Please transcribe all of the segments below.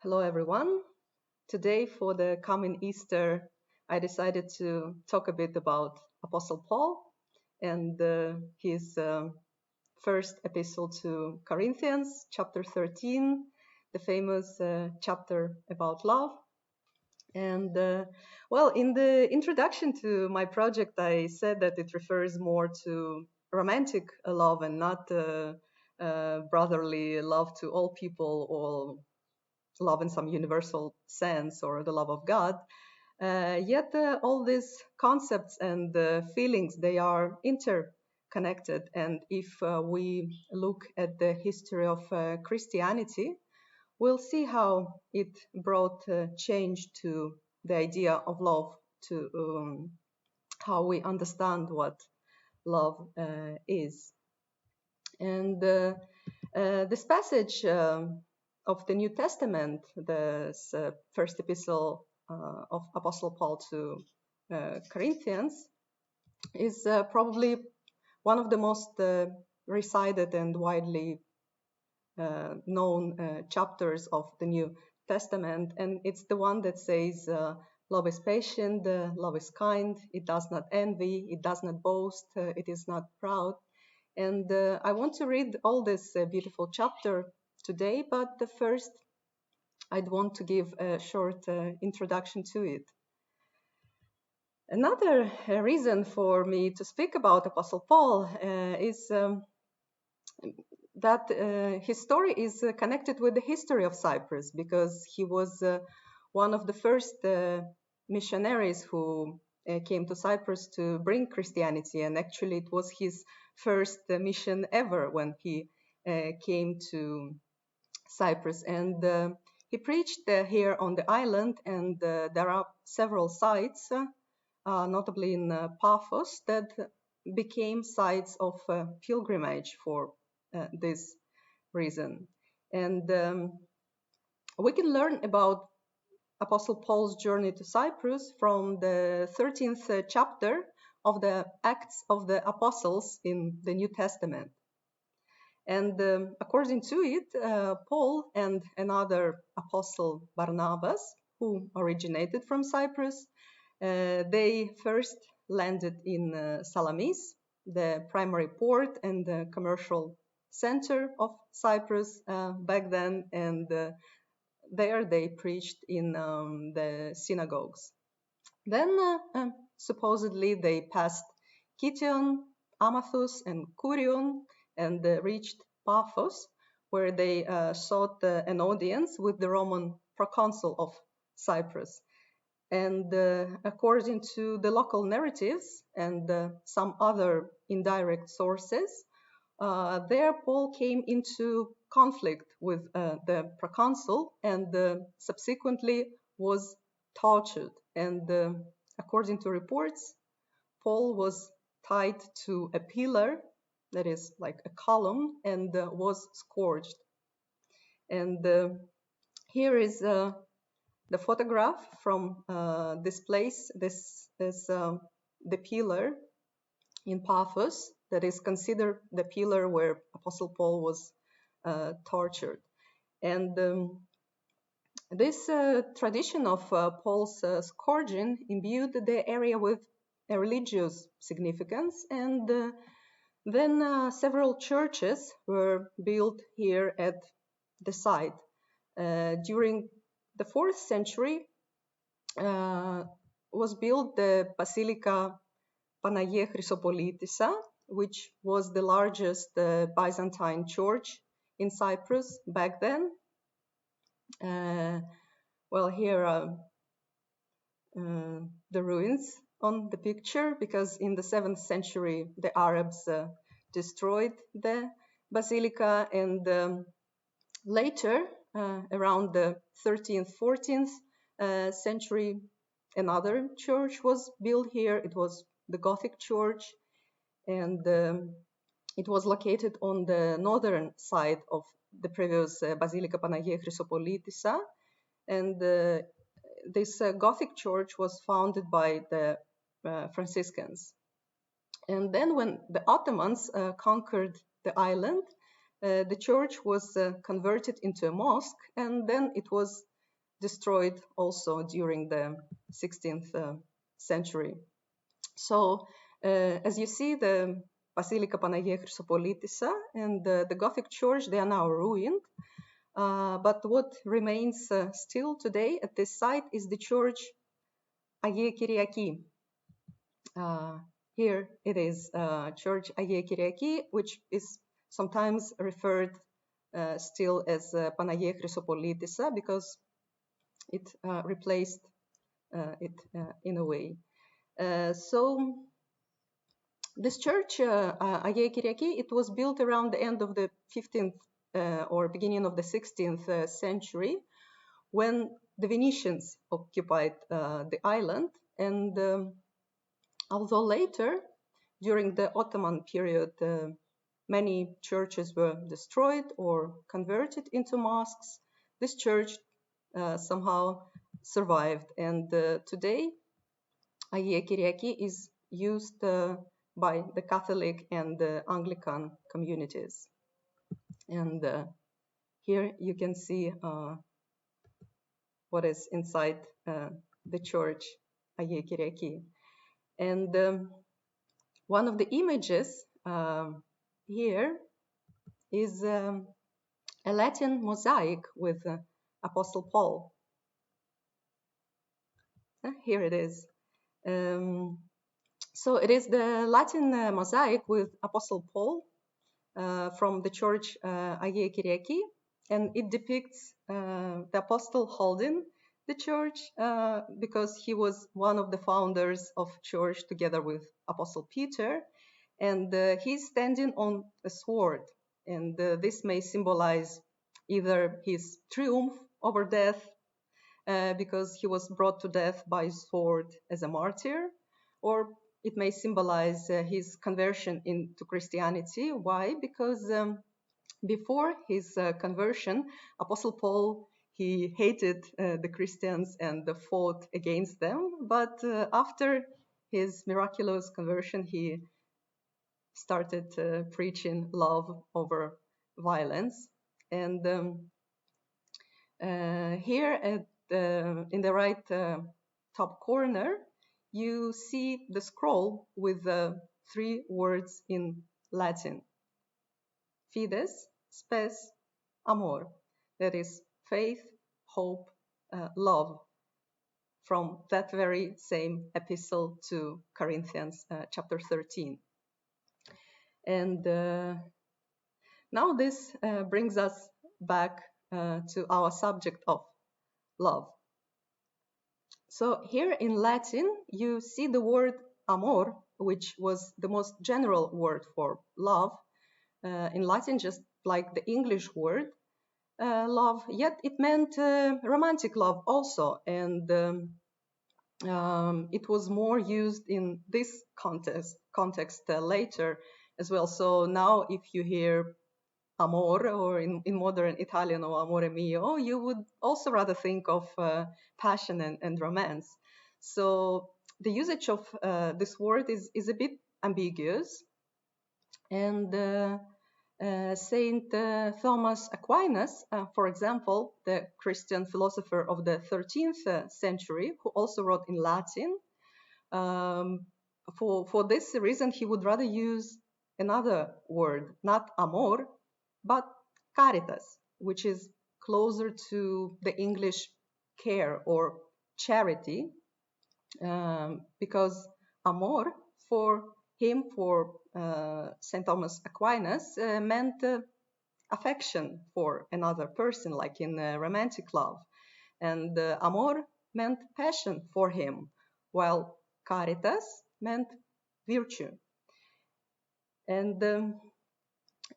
Hello, everyone. Today, for the coming Easter, I decided to talk a bit about Apostle Paul and his first epistle to Corinthians, chapter 13, the famous chapter about love. And in the introduction to my project, I said that it refers more to romantic love and not brotherly love to all people or love in some universal sense or the love of God. Yet all these concepts and feelings, they are interconnected. And if we look at the history of Christianity, we'll see how it brought change to the idea of love, to how we understand what love is. And this passage of the New Testament, the first epistle of Apostle Paul to Corinthians, is probably one of the most recited and widely known chapters of the New Testament. And it's the one that says, love is patient, love is kind, it does not envy, it does not boast, it is not proud. And I want to read all this beautiful chapter today, but first I'd want to give a short introduction to it. Another reason for me to speak about Apostle Paul is that his story is connected with the history of Cyprus, because he was one of the first missionaries who came to Cyprus to bring Christianity, and actually it was his first mission ever when he came to Cyprus. And he preached here on the island, and there are several sites, notably in Paphos, that became sites of pilgrimage for this reason. And we can learn about Apostle Paul's journey to Cyprus from the 13th chapter of the Acts of the Apostles in the New Testament. And according to it, Paul and another apostle, Barnabas, who originated from Cyprus, they first landed in Salamis, the primary port and the commercial center of Cyprus back then, and there they preached in the synagogues. Then supposedly they passed Kition, Amathus, and Kurion, and reached Paphos, where they sought an audience with the Roman proconsul of Cyprus. And according to the local narratives and some other indirect sources, there Paul came into conflict with the proconsul and subsequently was tortured. And according to reports, Paul was tied to a pillar, that is like a column, and was scourged. And here is the photograph from this place. This is the pillar in Paphos that is considered the pillar where Apostle Paul was tortured. And this tradition of Paul's scourging imbued the area with a religious significance, and then several churches were built here at the site. During the 4th century was built the Basilica Panagia Chrysopolitissa, which was the largest Byzantine church in Cyprus back then. Here are the ruins on the picture, because in the 7th century the Arabs destroyed the basilica, and later around the 13th, 14th century, another church was built here. It was the Gothic church, and it was located on the northern side of the previous Basilica Panagia Chrysopolitissa. And this Gothic church was founded by the Franciscans. And then when the Ottomans conquered the island, the church was converted into a mosque, and then it was destroyed also during the 16th century. So as you see, the Basilica Panagia Chrysopolitissa and the Gothic church, they are now ruined. But what remains still today at this site is the church Agia Kyriaki. Here it is, Church Agia Kyriaki, which is sometimes referred still as Panagia Chrysopolitissa because it replaced it in a way. So this church, Agia Kyriaki, it was built around the end of the 15th or beginning of the 16th century when the Venetians occupied the island. And although later, during the Ottoman period, many churches were destroyed or converted into mosques, this church somehow survived. And today, Agia Kyriaki is used by the Catholic and the Anglican communities. And here you can see what is inside the church, Agia Kyriaki. And one of the images here is a Latin mosaic with Apostle Paul. Here it is. So it is the Latin mosaic with Apostle Paul from the church Agia Kyriaki, and it depicts the apostle holding the church because he was one of the founders of church together with Apostle Peter, and he's standing on a sword, and this may symbolize either his triumph over death because he was brought to death by sword as a martyr, or it may symbolize his conversion into Christianity. Why? Because before his conversion, Apostle Paul, he hated the Christians and fought against them. But after his miraculous conversion, he started preaching love over violence. And here in the right top corner, you see the scroll with the 3 words in Latin: fides, spes, amor. That is faith, hope, love, from that very same epistle to Corinthians, chapter 13. And now this brings us back to our subject of love. So here in Latin, you see the word amor, which was the most general word for love in Latin, just like the English word love, yet it meant romantic love also, and it was more used in this context later as well. So now if you hear amore, or in modern Italian, or amore mio, you would also rather think of passion and romance. So the usage of this word is a bit ambiguous. And Saint Thomas Aquinas, for example, the Christian philosopher of the 13th century, who also wrote in Latin, for this reason, he would rather use another word, not amor, but caritas, which is closer to the English care or charity, because amor for him, for St. Thomas Aquinas, meant affection for another person, like in romantic love. And amor meant passion for him, while caritas meant virtue. And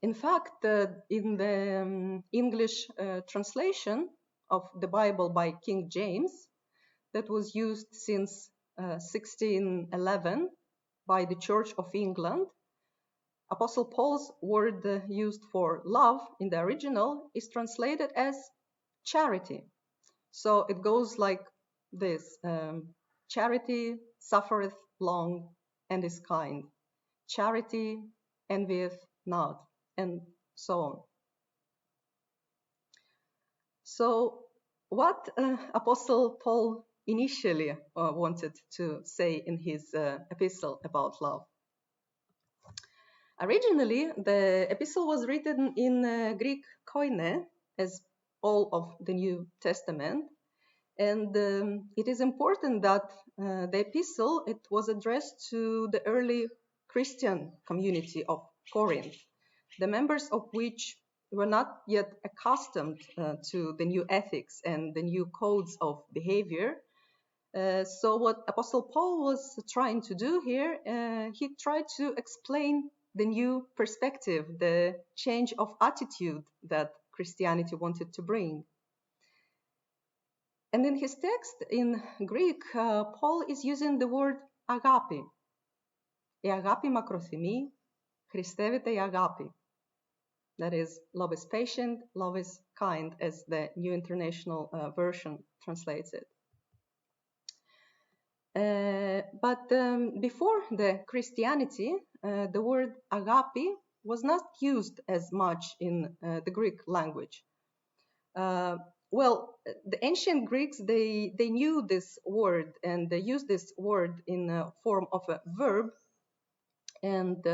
in fact, in the English translation of the Bible by King James, that was used since 1611 by the Church of England, Apostle Paul's word used for love in the original is translated as charity. So it goes like this: charity suffereth long and is kind. Charity envieth not, and so on. So what Apostle Paul initially wanted to say in his epistle about love. Originally, the epistle was written in Greek koine, as all of the New Testament, and it is important that the epistle, it was addressed to the early Christian community of Corinth, the members of which were not yet accustomed to the new ethics and the new codes of behavior. So what Apostle Paul was trying to do here, he tried to explain the new perspective, the change of attitude that Christianity wanted to bring. And in his text in Greek, Paul is using the word agapi. Η αγάπη μακροθυμεί, χριστεύεται η αγάπη. That is, love is patient, love is kind, as the New International Version translates it. But before the Christianity, the word agapi was not used as much in the Greek language. Well, the ancient Greeks, they knew this word, and they used this word in the form of a verb, and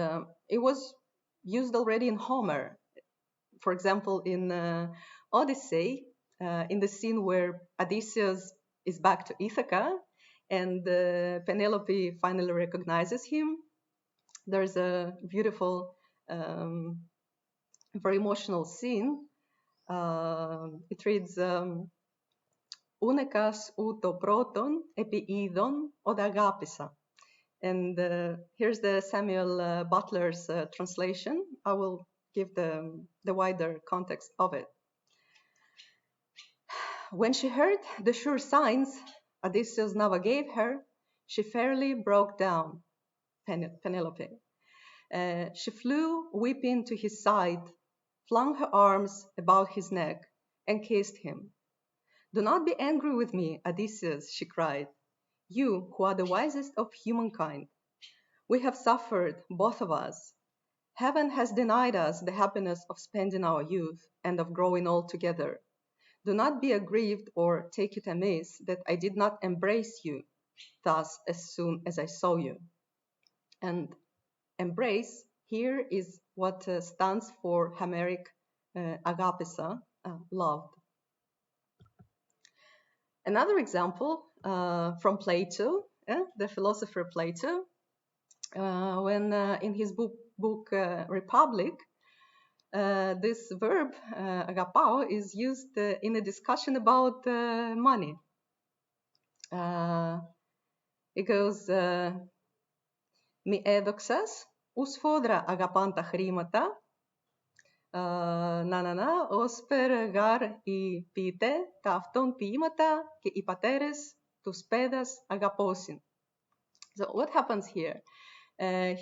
it was used already in Homer. For example, in Odyssey, in the scene where Odysseus is back to Ithaca, and Penelope finally recognizes him, there's a beautiful, very emotional scene. It reads, "Unekas uto proton epi idon od agapisa." And here's the Samuel Butler's translation. I will give the wider context of it. When she heard the sure signs Odysseus now gave her, she fairly broke down, Penelope. She flew weeping to his side, flung her arms about his neck, and kissed him. "Do not be angry with me, Odysseus," she cried, "you who are the wisest of humankind. We have suffered, both of us. Heaven has denied us the happiness of spending our youth and of growing old together. Do not be aggrieved or take it amiss that I did not embrace you thus as soon as I saw you." And embrace here is what stands for Homeric agapisa, loved. Another example from Plato, the philosopher Plato, when in his book Republic, this verb, agapao, is used in a discussion about money. It goes, "Mi edoxas, us fodra agapanta χρήματα, ως περεγάρ οι ποιητέ τα αυτών ποίηματα και οι πατέρες τους παιδας αγαπώσιν." So what happens here?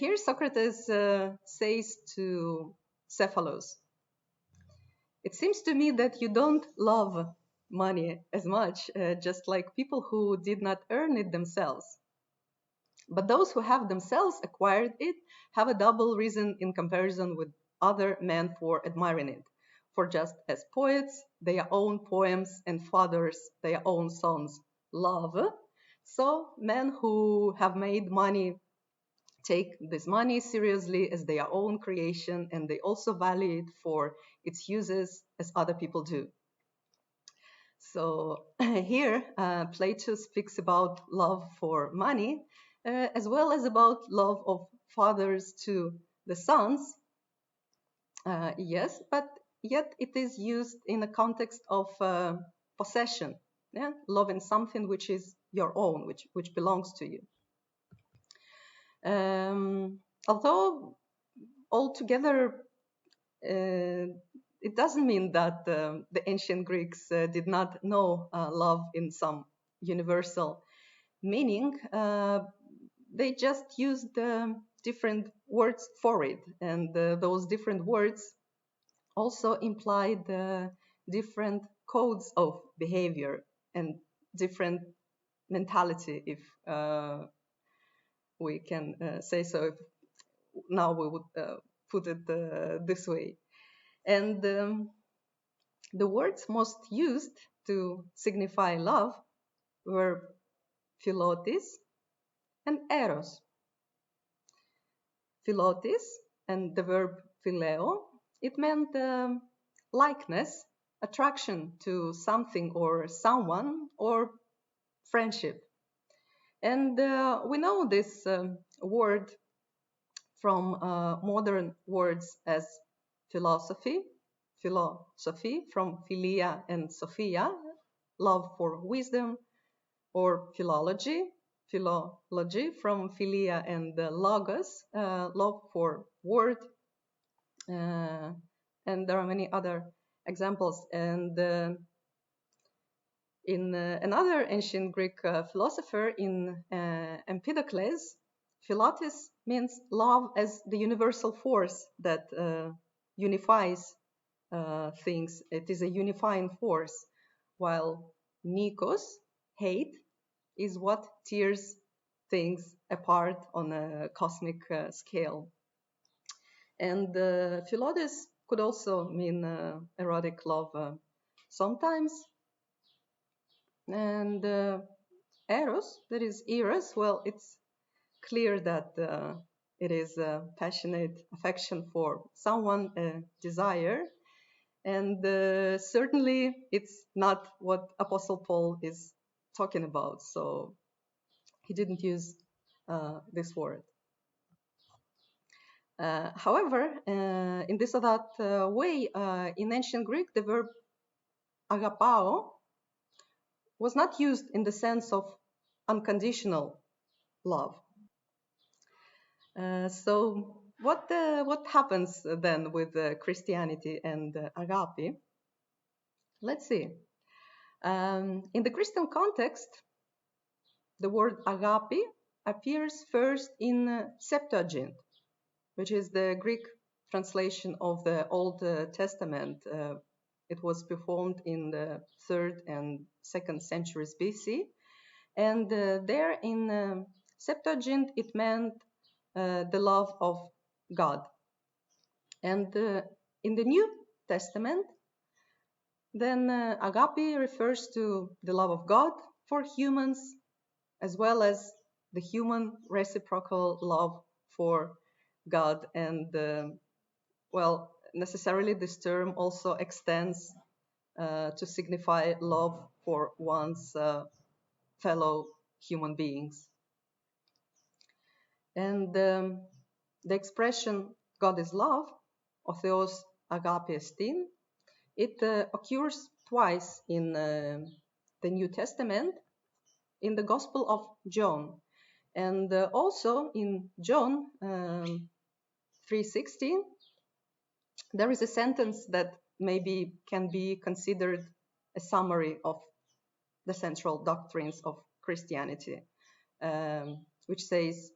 Here Socrates says to Cephalus, "It seems to me that you don't love money as much, just like people who did not earn it themselves. But those who have themselves acquired it have a double reason in comparison with other men for admiring it. For just as poets their own poems and fathers their own sons love, so men who have made money take this money seriously as their own creation, and they also value it for its uses as other people do." So here Plato speaks about love for money, as well as about love of fathers to the sons. Yes, but yet it is used in the context of possession, loving something which is your own, which belongs to you. Although altogether it doesn't mean that the ancient Greeks did not know love in some universal meaning. They just used different words for it, and those different words also implied different codes of behavior and different mentality, if we can say so. If now we would put it this way. And the words most used to signify love were philotis and eros. Philotis and the verb phileo, it meant likeness, attraction to something or someone, or friendship. And we know this word from modern words as philosophy from philia and sophia, love for wisdom, or philology from philia and logos, love for word, and there are many other examples. And in another ancient Greek philosopher, in Empedocles, philotis means love as the universal force that unifies things. It is a unifying force, while nikos, hate, is what tears things apart on a cosmic scale. And philotis could also mean erotic love sometimes. And eros, that is eros, well, it's clear that it is a passionate affection for someone, a desire. And certainly it's not what Apostle Paul is talking about. So he didn't use this word. However, in this or that way, in ancient Greek, the verb agapao was not used in the sense of unconditional love. So what happens then with Christianity and agape? Let's see. In the Christian context, the word agape appears first in Septuagint, which is the Greek translation of the Old Testament. It was performed in the 3rd and 2nd centuries BC. And there in Septuagint, it meant the love of God. And in the New Testament, then agape refers to the love of God for humans, as well as the human reciprocal love for God. And well, necessarily this term also extends to signify love for one's fellow human beings. And the expression God is love, or theos agape estin, it occurs twice in the New Testament, in the Gospel of John, and also in John 3:16. There is a sentence that maybe can be considered a summary of the central doctrines of Christianity, which says,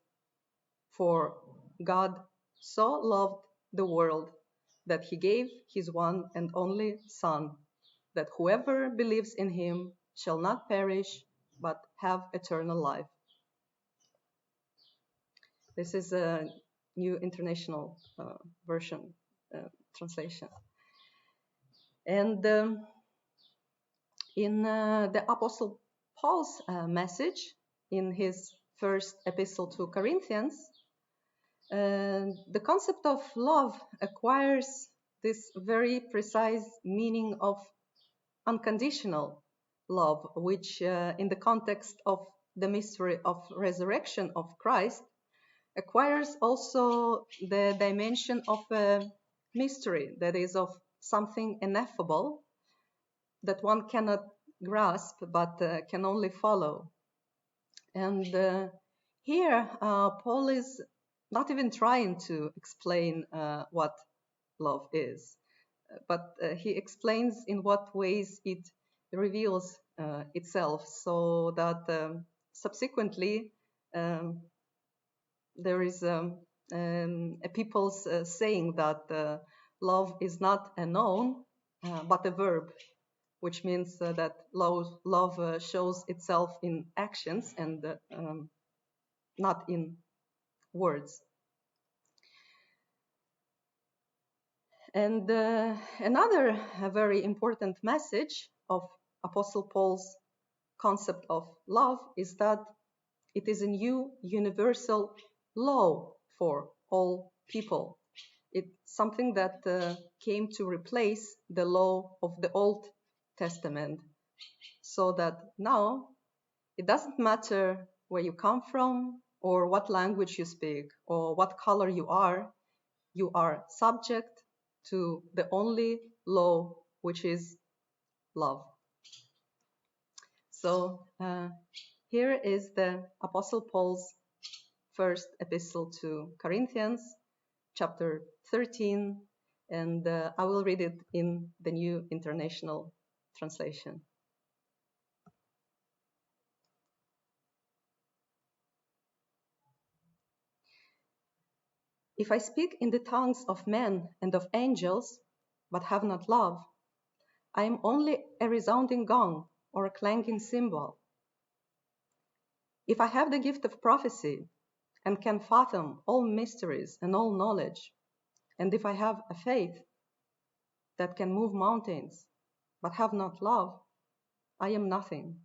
"For God so loved the world that he gave his one and only Son, that whoever believes in him shall not perish, but have eternal life." This is a New International Version translation. And in the Apostle Paul's message, in his first epistle to Corinthians, the concept of love acquires this very precise meaning of unconditional love, which in the context of the mystery of resurrection of Christ acquires also the dimension of a mystery, that is, of something ineffable that one cannot grasp but can only follow. And here Paul is not even trying to explain what love is, but he explains in what ways it reveals itself, so that subsequently there is a people's saying that love is not a noun but a verb, which means that love shows itself in actions and not in words. And another very important message of Apostle Paul's concept of love is that it is a new universal law for all people. It's something that came to replace the law of the Old Testament, so that now it doesn't matter where you come from or what language you speak or what color you are subject to the only law, which is love. So here is the Apostle Paul's first epistle to Corinthians, chapter 13, and I will read it in the New International Translation. If I speak in the tongues of men and of angels, but have not love, I am only a resounding gong or a clanging cymbal. If I have the gift of prophecy and can fathom all mysteries and all knowledge, and if I have a faith that can move mountains, but have not love, I am nothing.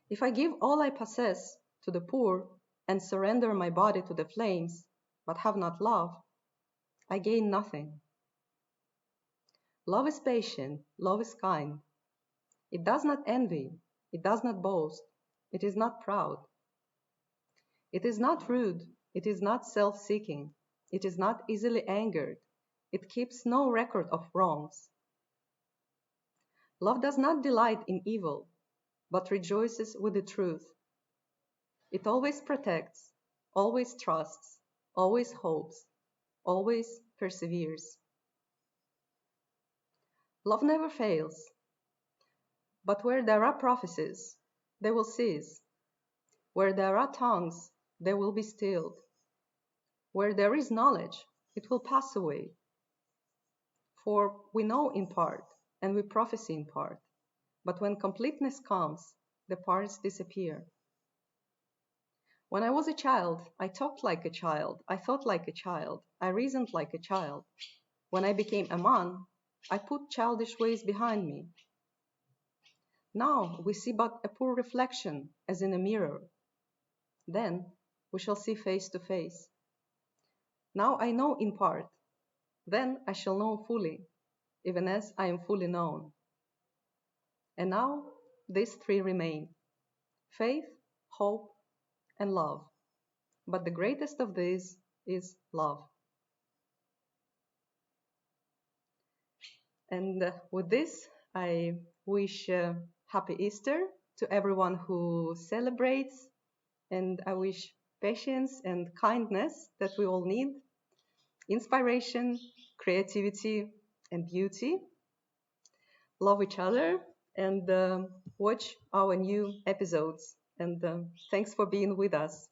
If I give all I possess to the poor and surrender my body to the flames, but have not love, I gain nothing. Love is patient, love is kind. It does not envy, it does not boast, it is not proud. It is not rude, it is not self-seeking, it is not easily angered, it keeps no record of wrongs. Love does not delight in evil, but rejoices with the truth. It always protects, always trusts, always hopes, always perseveres. Love never fails, but where there are prophecies, they will cease. Where there are tongues, they will be stilled. Where there is knowledge, it will pass away. For we know in part, and we prophesy in part. But when completeness comes, the parts disappear. When I was a child, I talked like a child, I thought like a child, I reasoned like a child. When I became a man, I put childish ways behind me. Now we see but a poor reflection, as in a mirror. Then we shall see face to face. Now I know in part, then I shall know fully, even as I am fully known. And now these three remain: faith, hope, and love. But the greatest of these is love. And with this, I wish happy Easter to everyone who celebrates, and I wish patience and kindness that we all need, inspiration, creativity, and beauty. Love each other and watch our new episodes. And thanks for being with us.